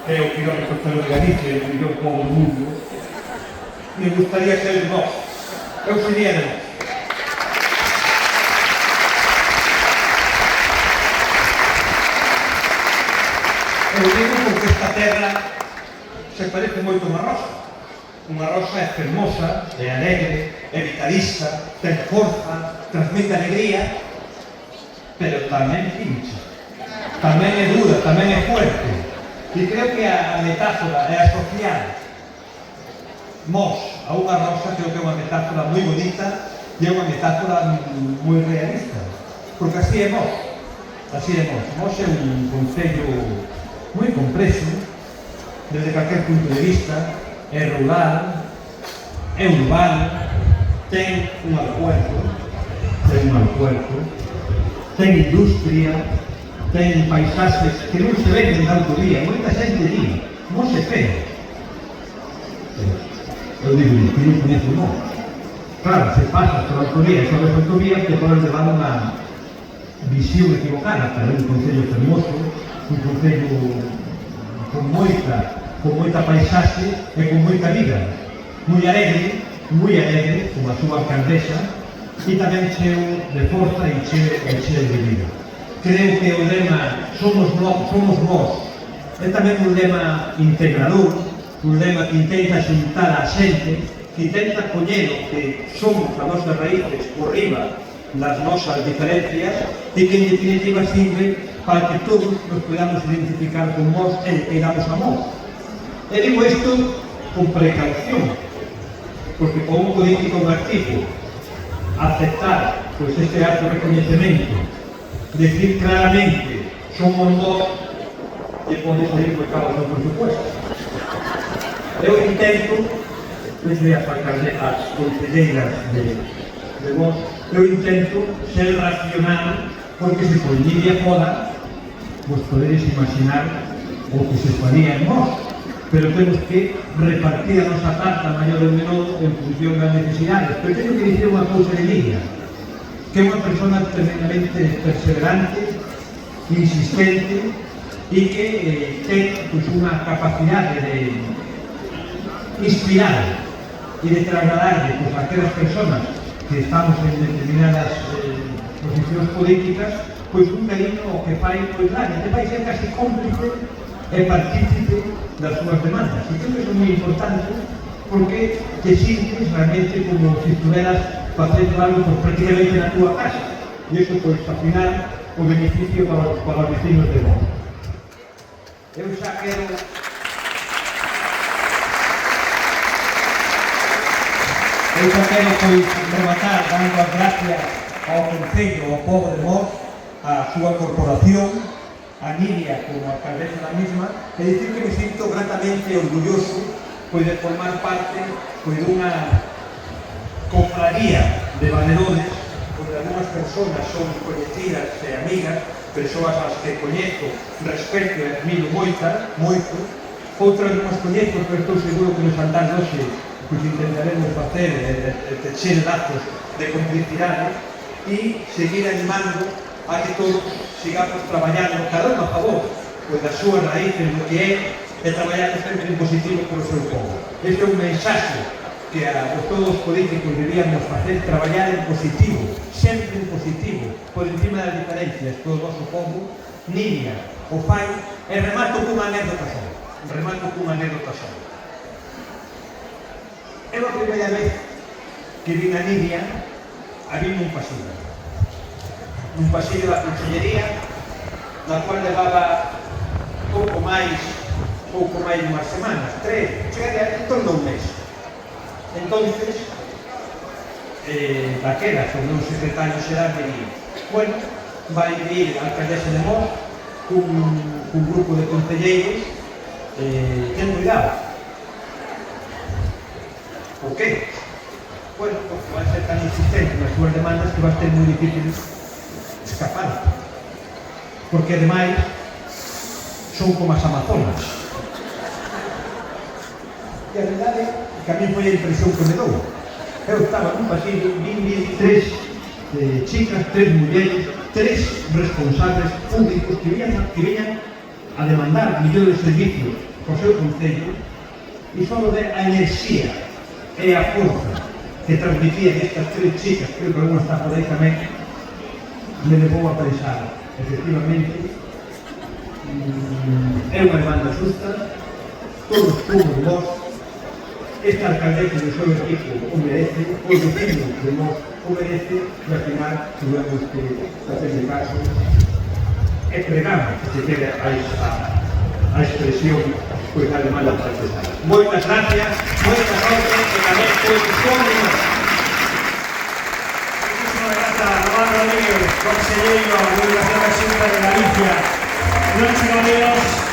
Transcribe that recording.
que é o quilómetro cero de Galicia, o mellor povo do mundo, me gustaría ser de vos. Eu sería de vos. Eu digo porque esta terra se parece moito a unha rosa. Unha rosa é fermosa, é alegre, é vitalista, ten forza, transmite alegría, pero tamén pincha, tamén é dura, tamén é fuerte. E creo que a metáfora é asociar mos a unha rosa, creo que é unha metáfora moi bonita e é unha metáfora moi realista, porque así é mos. Así é mos. Mos é un concello moi complexo, desde calquer punto de vista, é rural, é urbano, ten un aeropuerto, ten industria, ten paisaxes que non se ven en autovía, moita xente di, non se ve. Eu digo, que non coñezo non. Claro, se pasas por autovía e sabes autovía, te podes levar unha visión equivocada, pero é un concello fermoso, un concello con moita paisaxe e con moita vida, moi alegre, como a súa alcaldesa, e tamén cheo de forza e cheo de vida. Creo que o lema somos vós é tamén un lema integrador, un lema que intenta xuntar a xente, que intenta coñer o que somos as nosas raíces por riba das nosas diferencias e que en definitiva sirve para que todos nos podamos identificar con vós e damos amor. E digo isto con precaución, porque con un político activo aceptar este acto de reconhecimento, decir claramente somos vós e pode salir por cabo do presupuesto. Eu intento, desde as conselleiras de vos, eu intento ser racional, porque se por Lidia foda, vos podedes imaginar o que se faría en vos, pero temos que repartir a nosa tarta maior ou menor en función das necesidades. Pero teño que dicir unha cousa de Lidia, que é unha persona tremendamente perseverante, insistente e que ten unha capacidade de inspirar e de trasladarle a aquelas personas que estamos en determinadas posicións políticas, pois un cariño o que fai, pois nada, que fai ser casi cómplice e partícipe das súas demandas. E creo que iso é moi importante porque te sintes realmente como se estuveras facendo algo prácticamente na túa casa. E iso, pois, ao final, o beneficio para os vecinos de vos. Eu xa quero... pois, rematar dando as gracias ao Concello, ao povo de Mos, a súa corporación, a Nidia como alcaldesa da misma, e dicir que me sinto gratamente orgulloso pois de formar parte dunha cofradía de valedores, onde algunhas persoas son coñecidas e amigas, persoas as que coñezo, respeto e admiro moito, outras non as coñezo, pero estou seguro que nos andar hoxe pois intentaremos facer tecer lazos de complicidade e seguir animando a que todos sigamos traballando cada un a favor das súas raíces do que é e traballando sempre en positivo polo seu povo. Este é un mensaxe que a todos os políticos deberíamos facer, traballar en positivo, sempre en positivo, por encima das diferencias do noso povo. Nidia o fai e remato cunha anécdota só. É a primeira vez que vin a Nidia a vir nun pasillo da Consellería, na cual levaba pouco máis de unhas semanas, 3, chegaría en torno a un mes. Entonces, daquela, o meu secretario xeral me di, bueno, vai vir a alcaldesa de Mos cun grupo de concelleiros, ten cuidado. Por qué? Bueno, porque vai ser tan insistente nas súas demandas que vai ser moi difícil escapar. Porque, ademais, son como as amazonas. E a verdade é que a mí foi a impresión que me dou. Eu estaba nun pasillo, vi 3 chicas, 3 mulleres, 3 responsables públicos que viñan a demandar millóns de servicios co seu concello e só de a enerxía e a forza que transmitían estas tres chicas, creo que alguna está por aí tamén, me levou a pensar, efectivamente, é unha demanda justa, todos somos vos, esta alcaldesa do seu equipo o merece, os vecinos de vos o merece, e ao final tuvemos que facerle caso e pregamos que se quede a expresión pois a demanda artesana. Moitas gracias, moita sorte e tamén pois como Juan Rodríguez, conselleiro da Universidade da Xunta de Galicia. Non chegamos